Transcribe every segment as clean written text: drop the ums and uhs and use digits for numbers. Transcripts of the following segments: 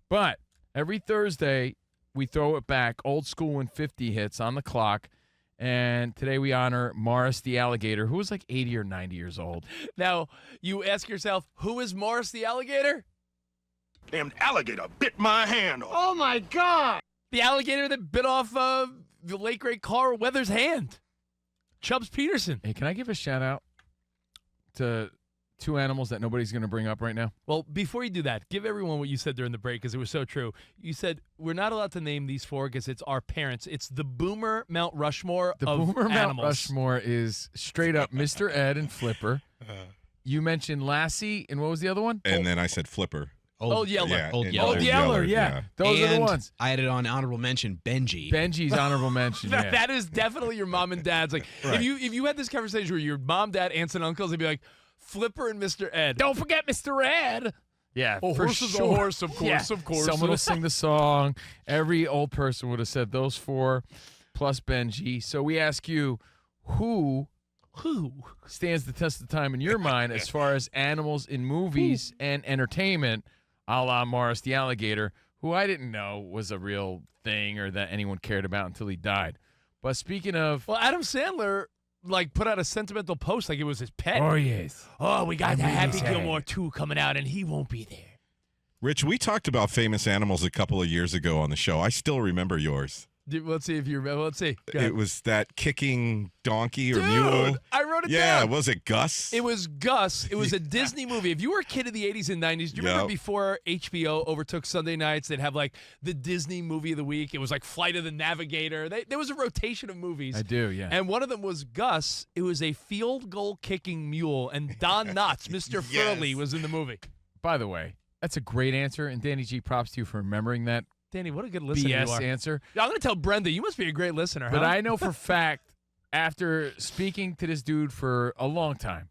But every Thursday, we throw it back, old school when 50 hits on the clock. And today we honor Morris the alligator, who was like 80 or 90 years old. Now, you ask yourself, who is Morris the alligator? Damn alligator bit my hand off. Oh, my God. The alligator that bit off the late, great Carl Weathers' hand. Chubbs Peterson. Hey, can I give a shout-out to two animals that nobody's going to bring up right now? Well, before you do that, give everyone what you said during the break because it was so true. You said we're not allowed to name these four because it's our parents. It's the Boomer Mount Rushmore The of Boomer Mount animals. Rushmore is straight up Mr. Ed and Flipper. You mentioned Lassie, and what was the other one? And then I said Flipper. Old Yeller. Yeah, Old and Yeller. Old Yeller, yeah. Those are the And ones. I added on honorable mention Benji. Benji's honorable mention. Yeah. That is definitely your mom and dad's. Like Right. if you had this conversation with your mom, dad, aunts, and uncles, they'd be like, Flipper and Mr. Ed. Don't forget Mr. Ed. Yeah, A for horse is a sure. horse, of course, of course. Someone will sing the song. Every old person would have said those four plus Benji. So we ask you, who stands the test of time in your mind as far as animals in movies and entertainment, a la Morris the alligator, who I didn't know was a real thing or that anyone cared about until he died. But speaking of... Well, Adam Sandler put out a sentimental post like it was his pet. Oh, yes. Oh, we got the Happy sad. Gilmore 2 coming out, and he won't be there. Rich, we talked about famous animals a couple of years ago on the show. I still remember yours. Let's see if you remember. Let's see. Go ahead. It was that kicking donkey or Dude, mule. I wrote it Yeah, down. was it Gus? It was Gus. It was a Disney movie. If you were a kid of the 80s and 90s, do you remember Yep. before HBO overtook Sunday nights, they'd have the Disney movie of the week? It was like Flight of the Navigator. There was a rotation of movies. I do, yeah. And one of them was Gus. It was a field goal kicking mule, and Don Knotts, Mr. Furley, was in the movie. By the way, that's a great answer, and Danny G, props to you for remembering that Danny, what a good listener you BS are. answer. I'm going to tell Brenda, you must be a great listener, But huh? I know for fact, after speaking to this dude for a long time,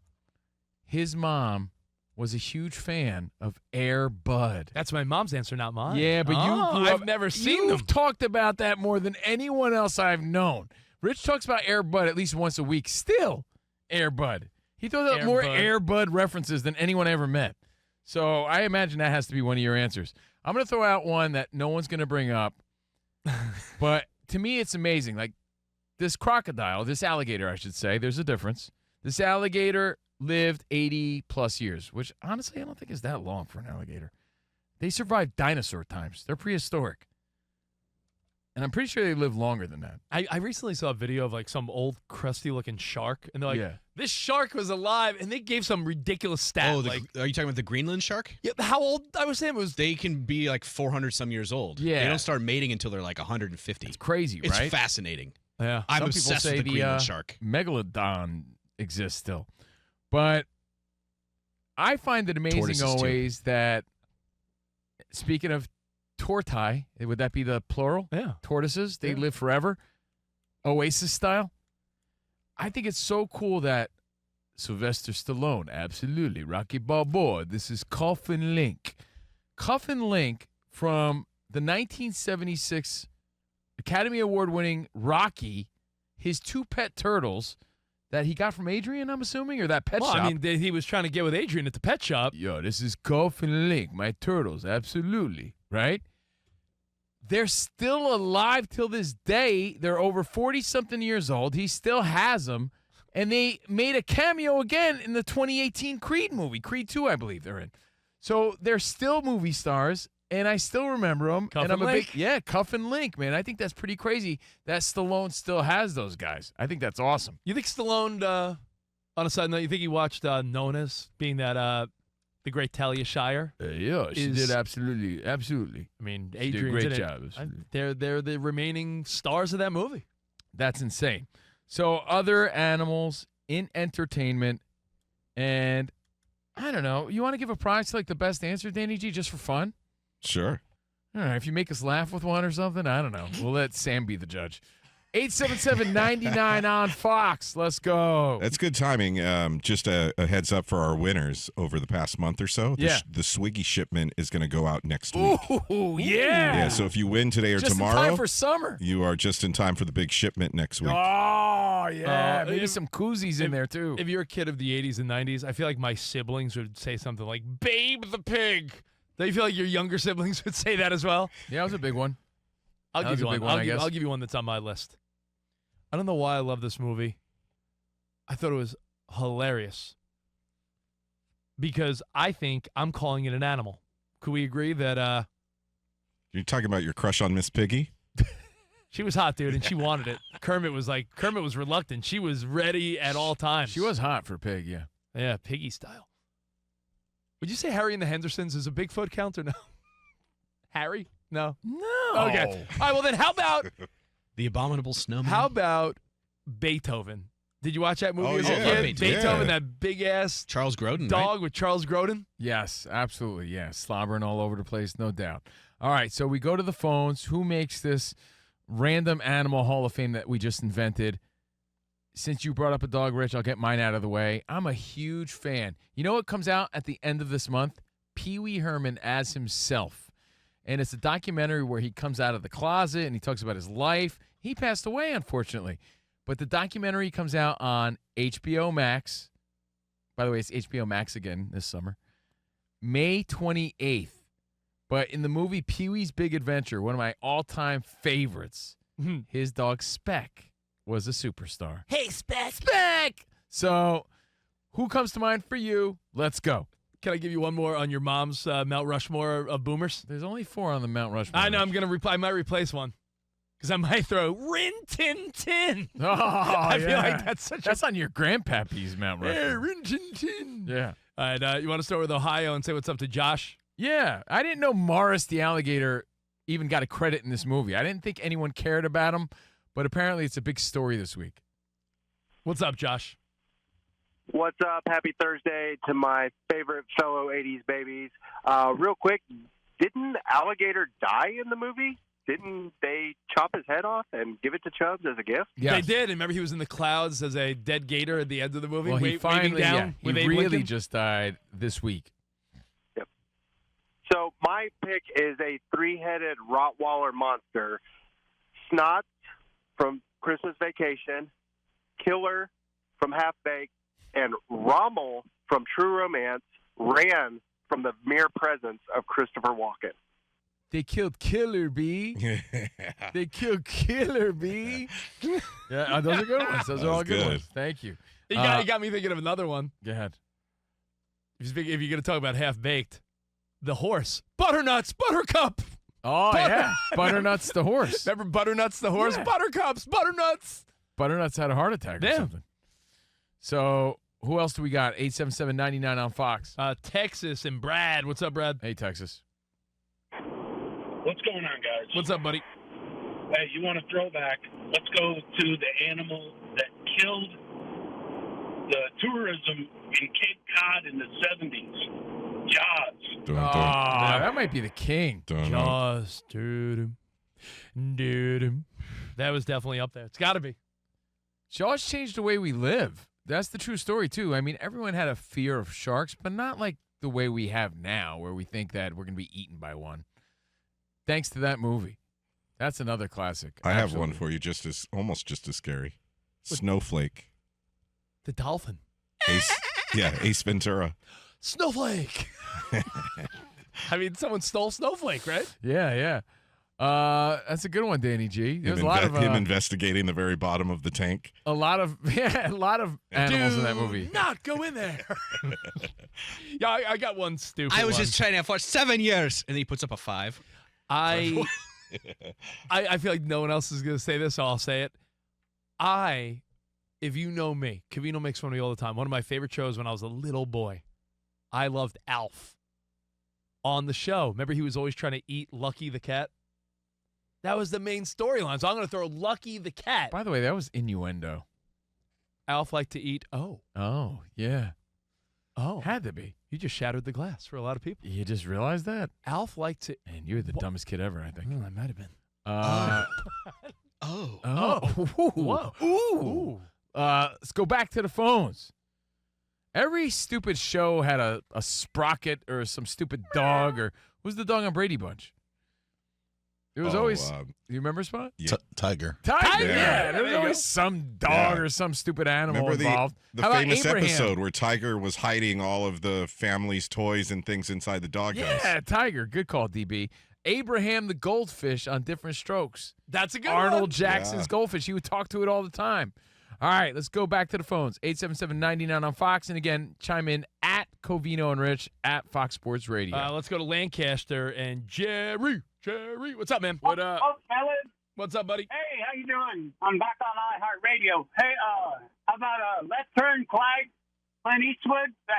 his mom was a huge fan of Air Bud. That's my mom's answer, not mine. Yeah, but I've never seen them. You've talked about that more than anyone else I've known. Rich talks about Air Bud at least once a week. Still, Air Bud. He throws out Air more Bud. Air Bud references than anyone I ever met. So I imagine that has to be one of your answers. I'm going to throw out one that no one's going to bring up. But to me, it's amazing. Like this crocodile, this alligator, I should say, there's a difference. This alligator lived 80 plus years, which honestly, I don't think is that long for an alligator. They survived dinosaur times. They're prehistoric. And I'm pretty sure they live longer than that. I recently saw a video of some old crusty looking shark, and they're like, Yeah. this shark was alive, and they gave some ridiculous stat. Oh, are you talking about the Greenland shark? Yeah, how old? I was saying it was. They can be like 400 some years old. Yeah. They don't start mating until they're like 150. It's crazy, It's right? fascinating. Yeah. I'm Some people obsessed say with the Greenland shark. Megalodon exists still. But I find it amazing Tortoises, too. always that, speaking of tortoise, would that be the plural? Yeah. Tortoises, they Yeah. live forever, Oasis style. I think it's so cool that Sylvester Stallone, absolutely, Rocky Balboa, this is Coffin Link. Coffin Link from the 1976 Academy Award-winning Rocky, his two pet turtles that he got from Adrian, I'm assuming, or that pet Well, shop. I mean, he was trying to get with Adrian at the pet shop. Yo, this is Coffin Link, my turtles, absolutely, right? They're still alive till this day. They're over 40-something years old. He still has them. And they made a cameo again in the 2018 Creed movie. Creed 2, I believe they're in. So they're still movie stars, and I still remember them. Cuff and I'm and a Link. big, yeah, Cuff and Link, man. I think that's pretty crazy that Stallone still has those guys. I think that's awesome. You think Stallone, on a side note, you think he watched Nona's, being that the great Talia Shire? Yeah, she Is- did absolutely. I mean, She did a Adrian's great in it. job, absolutely. They're the remaining stars of that movie. That's insane. So other animals in entertainment, and I don't know. You want to give a prize to the best answer, Danny G, just for fun? Sure. I don't know. If you make us laugh with one or something, I don't know. We'll let Sam be the judge. 877-99 on Fox. Let's go. That's good timing. Just a heads up for our winners over the past month or so. Yeah. The Swiggy shipment is going to go out next week. Ooh, yeah. Yeah, so if you win today or just tomorrow, in time for summer. you are just in time for the big shipment next week. Oh, yeah. Maybe if- some koozies in there, too. If you're a kid of the 80s and 90s, I feel like my siblings would say something like, Babe the Pig. Don't you feel like your younger siblings would say that as well? Yeah, it was a big one. I'll That give was you a big one. one, I guess. I'll give you one that's on my list. I don't know why I love this movie. I thought it was hilarious because I think I'm calling it an animal. Could we agree that You're talking about your crush on Miss Piggy? she was hot, dude, and she wanted it? Kermit was reluctant. She was ready at all times. She was hot for Pig, yeah. Yeah, Piggy style. Would you say Harry and the Hendersons is a Bigfoot count or no? Harry? No. No. Okay. All right, well then how about The Abominable Snowman. Beethoven? Did you watch that movie Oh, as a yeah. kid? Beethoven. Beethoven, that big ass Charles Grodin, dog right? with Charles Grodin. Yes, absolutely. Yeah, slobbering all over the place, no doubt. All right, so we go to the phones. Who makes this random animal Hall of Fame that we just invented? Since you brought up a dog, Rich, I'll get mine out of the way. I'm a huge fan. You know what comes out at the end of this month? Pee Wee Herman as himself. And it's a documentary where he comes out of the closet and he talks about his life. He passed away, unfortunately. But the documentary comes out on HBO Max. By the way, it's HBO Max again this summer. May 28th. But in the movie Pee-wee's Big Adventure, one of my all-time favorites, his dog Speck was a superstar. Hey, Speck! Speck! So, who comes to mind for you? Let's go. Can I give you one more on your mom's Mount Rushmore of boomers? There's only 4 on the Mount Rushmore. I know. I might replace one because I might throw Rin Tin Tin. Oh, I feel yeah. like that's on your grandpappy's Mount Rushmore. Yeah, Rin Tin Tin. Yeah. All right, you want to start with Ohio and say what's up to Josh? Yeah. I didn't know Morris the alligator even got a credit in this movie. I didn't think anyone cared about him, but apparently it's a big story this week. What's up, Josh? What's up? Happy Thursday to my favorite fellow 80s babies. Real quick, didn't alligator die in the movie? Didn't they chop his head off and give it to Chubbs as a gift? They did. And remember, he was in the clouds as a dead gator at the end of the movie. Well, he waving finally, down he with Abe really Lincoln. just died this week. Yep. So my pick is a 3-headed Rottweiler monster. Snots from Christmas Vacation, Killer from Half Baked, and Rommel from True Romance ran from the mere presence of Christopher Walken. They killed Killer Bee. They killed Killer Bee. Yeah, those are good ones. Those are all was good good. ones. Thank you. You got me thinking of another one. Go ahead. If you're going to talk about Half Baked, the horse. Butternuts, Buttercup. Oh, yeah. Butternut's the horse. Remember Butternuts, the horse? Yeah. Buttercups, Butternuts. Butternut's had a heart attack or Damn. something. So, who else do we got? 877-99 on Fox. Texas and Brad. What's up, Brad? Hey, Texas. What's going on, guys? What's up, buddy? Hey, you want a throwback? Let's go to the animal that killed the tourism in Cape Cod in the 70s. Jaws. Dun, Oh, dun, that might be the king. dun, dun. Jaws. That was definitely up there. It's got to be. Jaws changed the way we live. That's the true story, too. I mean, everyone had a fear of sharks, but not like the way we have now, where we think that we're going to be eaten by one. Thanks to that movie. That's another classic. I have one Absolutely. for you, almost just as scary. Snowflake. The dolphin. Ace Ventura. Snowflake. I mean, someone stole Snowflake, right? Yeah, yeah. That's a good one, Danny G. There's a lot of him investigating the very bottom of the tank. a lot of animals in that movie. Not go in there. Yeah, I got one stupid. I was one. just trying to for 7 years, and then he puts up a 5. I feel like no one else is going to say this, so I'll say it. If you know me, Covino makes fun of me all the time. One of my favorite shows when I was a little boy, I loved Alf on the show. Remember, he was always trying to eat Lucky the cat? That was the main storyline. So I'm going to throw Lucky the cat. By the way, that was innuendo. Alf liked to eat. Oh, Yeah. oh. Had to be. You just shattered the glass for a lot of people. You just realized that? Alf liked to. Man, you're the What? dumbest kid ever, I think. I might have been. Oh. Whoa. Ooh. Let's go back to the phones. Every stupid show had a sprocket or some stupid dog, or who's the dog on Brady Bunch? There was always. You remember Spot? Yeah. Tiger. Tiger. Yeah. Yeah. There was always some dog or some stupid animal involved. The How about famous Abraham? episode where Tiger was hiding all of the family's toys and things inside the doghouse. Yeah, Tiger. Good call, DB. Abraham the goldfish on Different Strokes. That's a good Arnold one. Jackson's goldfish. He would talk to it all the time. All right, let's go back to the phones. 877-99 on Fox. And again, chime in at Covino and Rich at Fox Sports Radio. Let's go to Lancaster and Jerry. Jerry, what's up, man? What up? Oh, fellas. What's up, buddy? Hey, how you doing? I'm back on iHeartRadio. Hey, how about Let's Turn Clyde, Clint Eastwood, the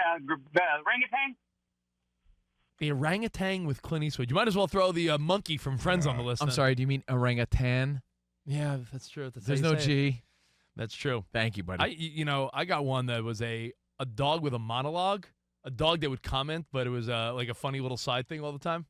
orangutan? The orangutan with Clint Eastwood. You might as well throw the monkey from Friends on the list. I'm then. sorry, do you mean orangutan? Yeah, that's true. That's There's how you no say it. G. That's true. Thank you, buddy. I got one that was a dog with a monologue, a dog that would comment, but it was like a funny little side thing all the time.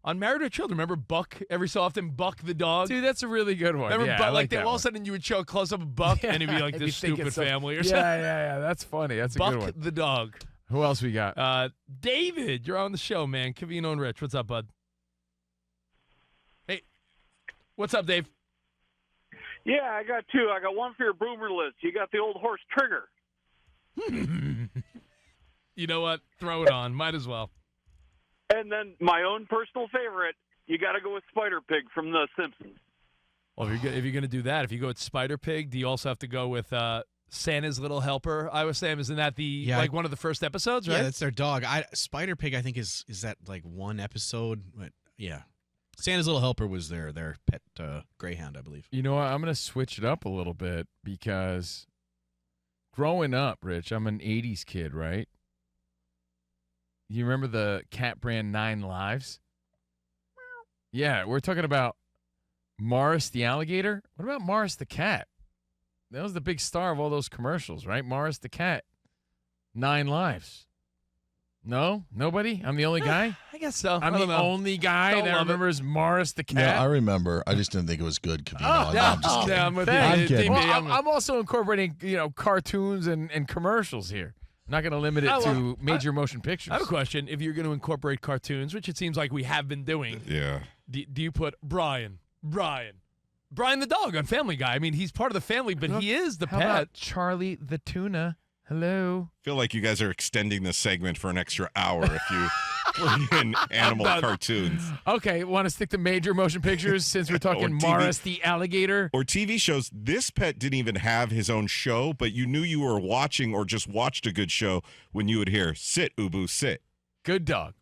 On Married with Children, remember Buck? Every so often, Buck the dog. Dude, that's a really good one. Remember yeah, Buck? I like that all of a one. sudden you would show a close up of Buck, and it'd be like If you this think stupid it's some- family or yeah, something. Yeah. That's funny. That's a Buck good one. the dog. Who else we got? David, you're on the show, man. Covino and Rich, what's up, bud? Hey, what's up, Dave? Yeah, I got two. I got one for your boomer list. You got the old horse Trigger. You know what? Throw it on. Might as well. And then my own personal favorite, you got to go with Spider Pig from The Simpsons. Well, if you're going to do that, if you go with Spider Pig, do you also have to go with Santa's Little Helper? I was saying, isn't that one of the first episodes, right? Yeah, that's their dog. Spider Pig, I think, is that like one episode? But yeah. Santa's Little Helper was their pet greyhound, I believe. You know what? I'm going to switch it up a little bit because growing up, Rich, I'm an 80s kid, right? You remember the cat brand 9 Lives? Yeah, we're talking about Morris the alligator. What about Morris the cat? That was the big star of all those commercials, right? Morris the cat. 9 Lives. No? Nobody? I'm the only guy? I guess so. I'm I the don't know. only guy Don't that love it. remembers Morris the cat. Yeah, I remember. I just didn't think it was good, Covino. I'm just kidding. Yeah, I'm with you. Thanks. I'm kidding. Well, I'm also incorporating, cartoons and commercials here. I'm not going to limit it to major motion pictures. I have a question. If you're going to incorporate cartoons, which it seems like we have been doing, Yeah. do you put Brian the dog on Family Guy? I mean, he's part of the family, but he is the How pet. about Charlie the tuna? Hello. I feel like you guys are extending this segment for an extra hour if you bring in animal cartoons. Okay, want to stick to major motion pictures since we're talking TV. Morris the alligator? Or TV shows. This pet didn't even have his own show, but you knew you were watching or just watched a good show when you would hear, sit, Ubu, sit. Good dog.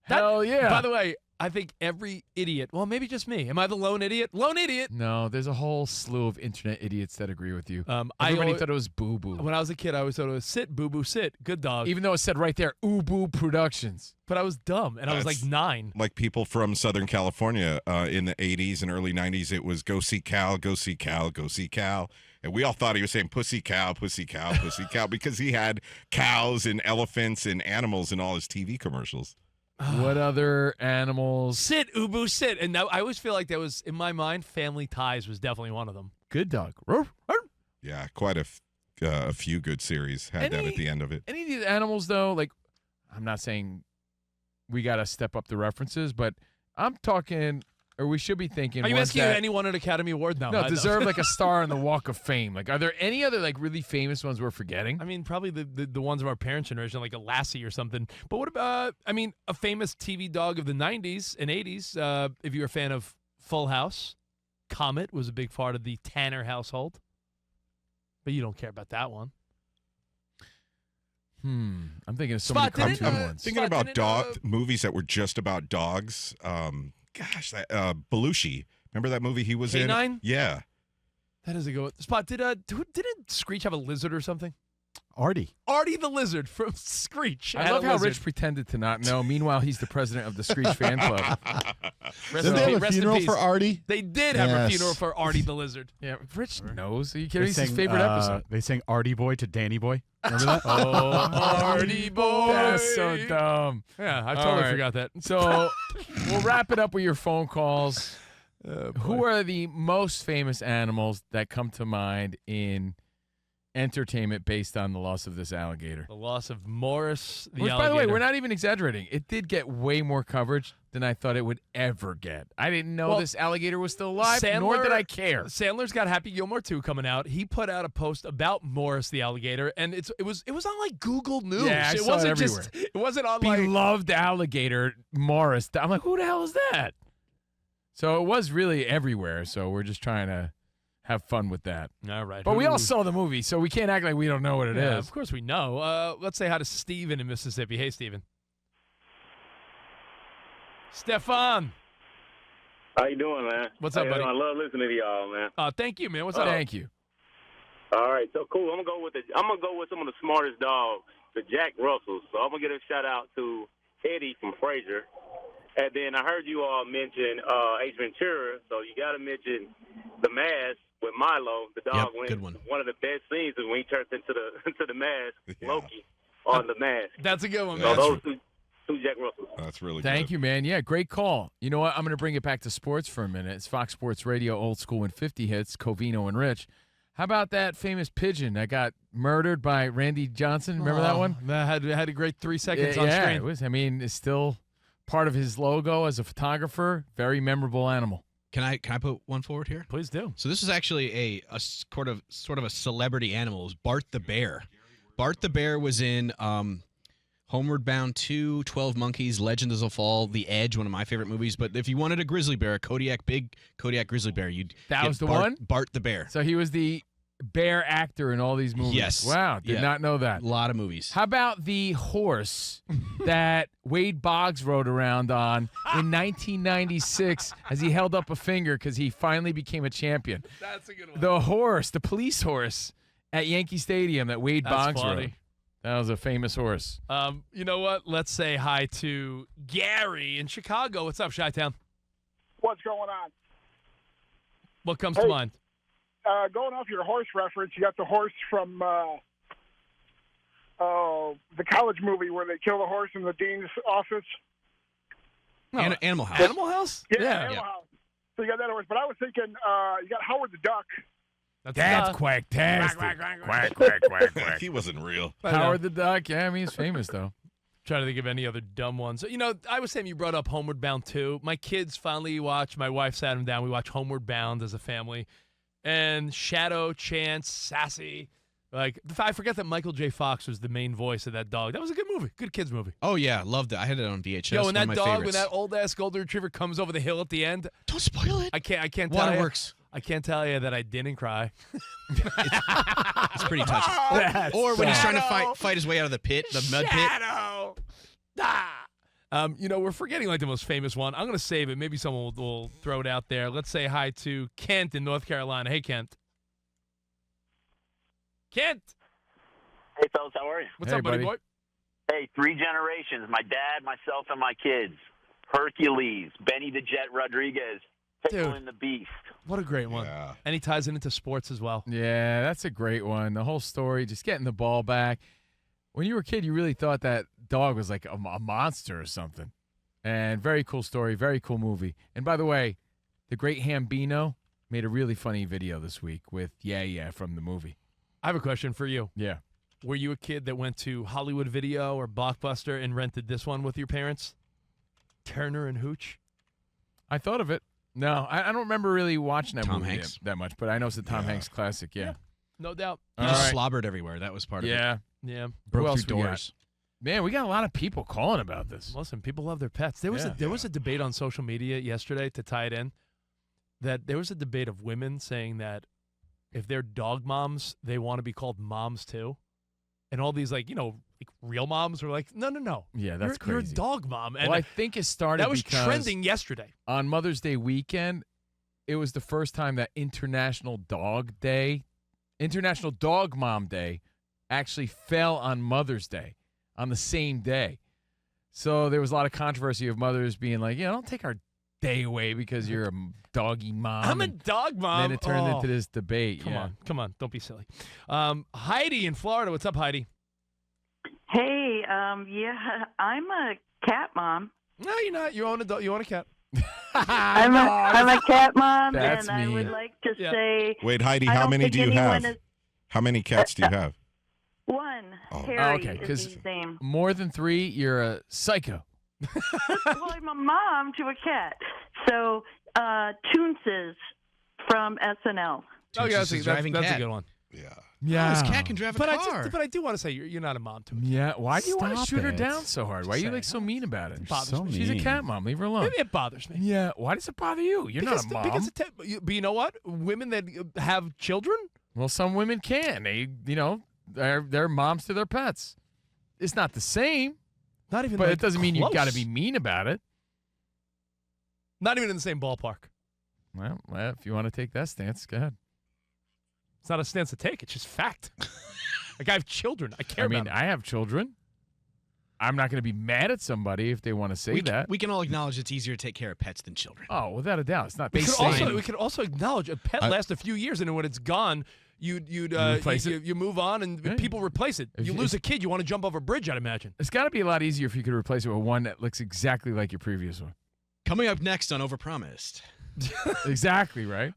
Hell yeah. By the way, I think every idiot, well, maybe just me. Am I the lone idiot? Lone idiot. No, there's a whole slew of internet idiots that agree with you. I Everybody always- thought it was Boo Boo. When I was a kid, I always thought it was sit, boo boo, sit. Good dog. Even though it said right there, Ubu Productions. But I was dumb, and I was like That's- 9. Like people from Southern California in the 80s and early 90s, it was go see Cal, go see Cal, go see Cal. And we all thought he was saying pussy cow, pussy cow, pussy cow, because he had cows and elephants and animals in all his TV commercials. What other animals? Sit, Ubu, sit. And now I always feel like that was, in my mind, Family Ties was definitely one of them. Good dog. Yeah, quite a few good series had that at the end of it. Any of these animals, though, like, I'm not saying we got to step up the references, but I'm talking, or we should be thinking. Are you ones asking that, anyone an Academy Award? No, No, deserve like a star on the Walk of Fame. Like, are there any other like really famous ones we're forgetting? I mean, probably the ones of our parents' generation, like a Lassie or something. But what about, a famous TV dog of the 90s and 80s, if you're a fan of Full House, Comet was a big part of the Tanner household. But you don't care about that one. I'm thinking of so Spot, many didn't, cartoon uh, ones. Thinking Spot, about didn't, movies that were just about dogs. Belushi. Remember that movie he was in? K-9? Yeah. That is a good one. Spot, didn't Screech have a lizard or something? Artie the lizard from Screech. I had love a how lizard. Rich pretended to not know. Meanwhile, he's the president of the Screech fan club. Didn't they have a funeral for Artie? They did have a Yes. funeral for Artie the lizard. Yeah, Rich knows. Are you They kidding? It's his sang, favorite episode. They sang Artie Boy to Danny Boy. Remember that? Oh, Artie boy. That's so dumb. Yeah, I All totally right. forgot that. So we'll wrap it up with your phone calls. Who are the most famous animals that come to mind in entertainment based on the loss of this alligator. The loss of Morris, the Which, alligator. by the way, we're not even exaggerating. It did get way more coverage than I thought it would ever get. I didn't know this alligator was still alive, nor did I care. Sandler's got Happy Gilmore 2 coming out. He put out a post about Morris the alligator, and it was on like Google News. Yeah, I it saw wasn't it everywhere. just. It wasn't on like Beloved alligator Morris. I'm like, who the hell is that? So it was really everywhere. So we're just trying to have fun with that. All right. But we all saw the movie, so we can't act like we don't know what it is. Of course we know. Let's say hi to Steven in Mississippi. Hey, Steven. Stefan. How you doing, man? What's up, buddy? I love listening to y'all, man. Thank you, man. What's up? Thank you. All right, so cool. I'm gonna go with some of the smartest dogs, the Jack Russells. So I'm gonna give a shout out to Eddie from Frasier. And then I heard you all mention Ace Ventura, so you got to mention the mask with Milo, the dog. Good one. One of the best scenes is when he turns into the mask, Loki, on the mask. That's a good one, So man. those two Jack Russells. That's really good. Thank you, man. Yeah, great call. You know what? I'm going to bring it back to sports for a minute. It's Fox Sports Radio, old school and 50 hits, Covino and Rich. How about that famous pigeon that got murdered by Randy Johnson? Remember that one? That had a great 3 seconds on yeah, screen. it was. I mean, it's still part of his logo as a photographer. Very memorable animal. Can I put one forward here? Please do. So this is actually a sort of a celebrity animal. It was Bart the Bear. Bart the Bear was in Homeward Bound 2, 12 Monkeys, Legends of the Fall, The Edge, one of my favorite movies. But if you wanted a grizzly bear, big Kodiak grizzly bear, you'd That get was the Bart, one? Bart the Bear. So he was the bear actor in all these movies. Yes. Wow, did Yeah. not know that. A lot of movies. How about the horse that Wade Boggs rode around on in 1996 as he held up a finger because he finally became a champion? That's a good one. The horse, the police horse at Yankee Stadium that Wade That's Boggs funny. rode. That was a famous horse. You know what? Let's say hi to Gary in Chicago. What's up, Chi-Town? What's going on? What comes to mind? Going off your horse reference, you got the horse from the college movie where they kill the horse in the dean's office. Animal House. Animal House? Yeah, Animal House. So you got that horse. But I was thinking you got Howard the Duck. That's quack-tastic. Quack, quack, quack, quack. He wasn't real. Howard the Duck. Yeah, I mean, he's famous, though. Trying to think of any other dumb ones. You know, I was saying you brought up Homeward Bound 2. My kids finally watched. My wife sat them down. We watched Homeward Bound as a family. And Shadow, Chance, Sassy. Like, I forget that Michael J. Fox was the main voice of that dog. That was a good movie. Good kids movie. Oh, yeah. Loved it. I had it on VHS. Yo, when one that of my dog, favorites. when that old-ass golden retriever comes over the hill at the end. Don't spoil it. I can't tell you. Waterworks. I can't tell you that I didn't cry. It's pretty touching. Or when he's trying to fight his way out of the pit, the mud pit. Shadow! Ah! You know, we're forgetting like the most famous one. I'm going to save it. Maybe someone will throw it out there. Let's say hi to Kent in North Carolina. Hey, Kent. Kent! Hey, fellas, how are you? What's up, buddy boy? Hey, 3 generations. My dad, myself, and my kids. Hercules, Benny the Jet Rodriguez, Pickle and the Beast. What a great one. And he ties it into sports as well. Yeah, that's a great one. The whole story, just getting the ball back. When you were a kid, you really thought that dog was like a monster or something. And very cool story, very cool movie. And by the way, the great Hambino made a really funny video this week with Yeah from the movie. I have a question for you. Yeah. Were you a kid that went to Hollywood Video or Blockbuster and rented this one with your parents? Turner and Hooch? I thought of it. No, I don't remember really watching that Tom movie Hanks. that much, but I know it's a Tom Hanks classic, yeah. No doubt. He just slobbered everywhere. That was part of it. Yeah. Yeah. Broke Who else through we got? doors. Man, we got a lot of people calling about this. Listen, people love their pets. There was a debate on social media yesterday, to tie it in, that there was a debate of women saying that if they're dog moms, they want to be called moms too. And all these, like real moms were like, no. Yeah, that's You're a crazy. dog mom. And Well, I think it started that was because trending yesterday. on Mother's Day weekend, it was the first time that International Dog Mom Day actually fell on Mother's Day on the same day. So there was a lot of controversy of mothers being like, don't take our day away because you're a doggy mom. I'm a And dog mom. then it turned Oh. into this debate. Come on. Don't be silly. Heidi in Florida. What's up, Heidi? Hey, yeah, I'm a cat mom. No, you're not. You own a cat. I'm a cat mom, That's and I would mean. like to say. Wait, Heidi, I how don't many think do you anyone have? How many cats do you have? One. Oh. Harry Okay, is his name. more than 3, you're a psycho. Well, I'm a mom to a cat. So, Toonces from SNL. Oh, yeah, Toonces' driving that's a cat. good one. Yeah. Yeah. This cat can drive a But car. I do want to say you're not a mom to a cat. Yeah, why do you want to Stop shoot her it. down so hard? Why are you Just like so mean about it? bothers So me. She's a mean. cat mom. Leave her alone. Maybe it bothers me. Yeah, why does it bother you? You're not a mom. Because but you know what? Women that have children, Well, some women can. They're moms to their pets. It's not the same, not even. but like, it doesn't mean you got to close. be mean about it. Not even in the same ballpark. Well, if you want to take that stance, go ahead. It's not a stance to take. It's just fact. Like I have children. I care I mean, about them. I have children. I'm not going to be mad at somebody if they want to say that. We can all acknowledge it's easier to take care of pets than children. Oh, without a doubt, it's not. We the could, same. also acknowledge a pet lasts a few years, and then when it's gone, you move on, and Yeah. people replace it. If You you- lose a kid, you want to jump over a bridge, I'd imagine. It's got to be a lot easier if you could replace it with one that looks exactly like your previous one. Coming up next on Overpromised. Exactly right.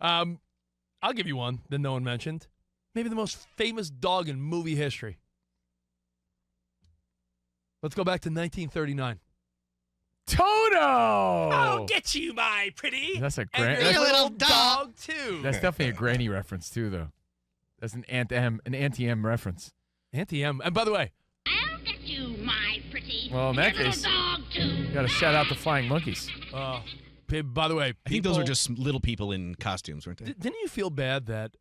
I'll give you one that no one mentioned. Maybe the most famous dog in movie history. Let's go back to 1939. Toto. I'll get you, my pretty. That's a and grand. your That's, little dog too. that's definitely a granny reference too, though. That's an Auntie-M reference. Auntie M. And by the way, I'll get you, my pretty. Well, in that Your case, little dog too. you got to shout out the Flying Monkeys. by the way, I think those are people- just little people in costumes, weren't they? Didn't you feel bad that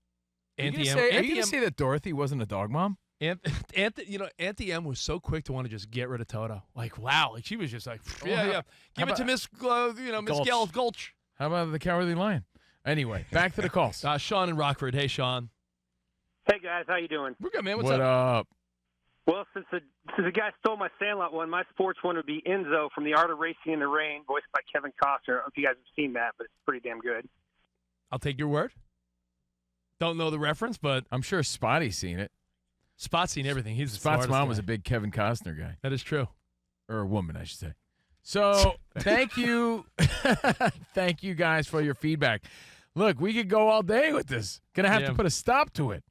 Are you Auntie gonna M? say, are you Auntie gonna M- say that Dorothy wasn't a dog mom? Auntie M was so quick to want to just get rid of Toto. Like, wow. Like she was just like, yeah, how- yeah. Give how it to about- Miss Gail Gulch. How about the Cowardly Lion? Anyway, back to the calls. Sean in Rockford. Hey, Sean. Hey guys, how you doing? We're good, man. What's What up? Well, since the guy stole my Sandlot one, my sports one would be Enzo from The Art of Racing in the Rain, voiced by Kevin Costner. I don't know if you guys have seen that, but it's pretty damn good. I'll take your word. Don't know the reference, but I'm sure Spotty's seen it. Spot's seen everything. He's the Spot's smartest mom guy. was a big Kevin Costner guy. That is true. Or a woman, I should say. So thank you. Thank you guys for your feedback. Look, we could go all day with this. Gonna have to put a stop to it.